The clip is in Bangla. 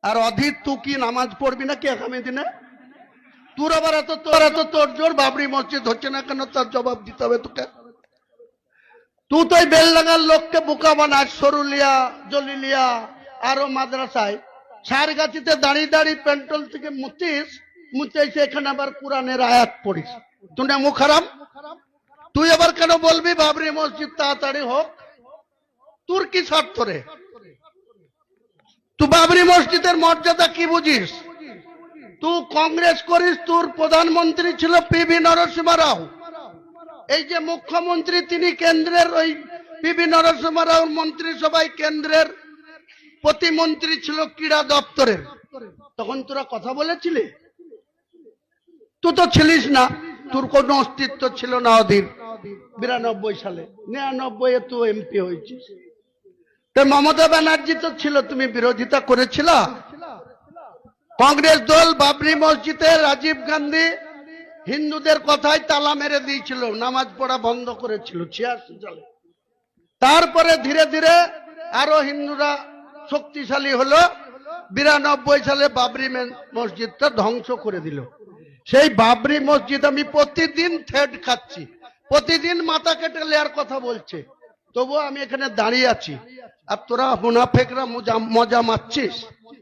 আর অধীর তুই কি নামাজ পড়বি নাকি আগামী দিনে? তোর আবার এত তোর জোর বাবরি মসজিদ হচ্ছে না কেন, তার জবাব দিতে হবে তোকে। তুই তো বেলডাঙ্গার লোককে বোকা বানাস, সরুলিয়া, জলিলিয়া, আরো মাদ্রাসায় সারগাছিতে দাঁড়িয়ে দাঁড়িয়ে পেন্ট্রোল থেকে মুতে এসে এখানে আবার কোরআনের আয়াত পড়িস। তুই না মুখ হারাম? তুই আবার কেন বলবি বাবরি মসজিদ তাড়াতাড়ি হোক? তোর কি স্বার্থ রে? তুই বাবরি মসজিদের মর্যাদা কি বুঝিস? তুই কংগ্রেস করিস, তোর প্রধানমন্ত্রী ছিল পিভি নরসিংহ রাও। এই যে মুখ্যমন্ত্রী তিনি কেন্দ্রের ওই পিভি নরসিংহ রাও মন্ত্রিসভায় কেন্দ্রের প্রতিমন্ত্রী ছিল ক্রীড়া দপ্তরের। তখন তোরা কথা বলেছিলি? তুই তো ছিলিস না, তোর কোনো অস্তিত্ব ছিল না অধীর। 92 সালে 99 তুই এমপি হয়েছিস। তো মমতা ব্যানার্জি তো ছিল, তুমি বিরোধিতা করেছিল। কংগ্রেস দল বাবরি মসজিদে রাজীব গান্ধী হিন্দুদের কথায় তালা মেরে দিয়েছিল, নামাজ পড়া বন্ধ করেছিল 86 সালে। তারপরে ধীরে ধীরে আরো হিন্দুরা শক্তিশালী হলো, 92 সালে বাবরি মসজিদটা ধ্বংস করে দিল। সেই বাবরি মসজিদ আমি প্রতিদিন থ্রেড খাচ্ছি, প্রতিদিন মাথা কেটে নেওয়ার কথা বলছে, তবুও আমি এখানে দাঁড়িয়ে আছি। আর তোরা মুনাফেকরা মজা মারছিস।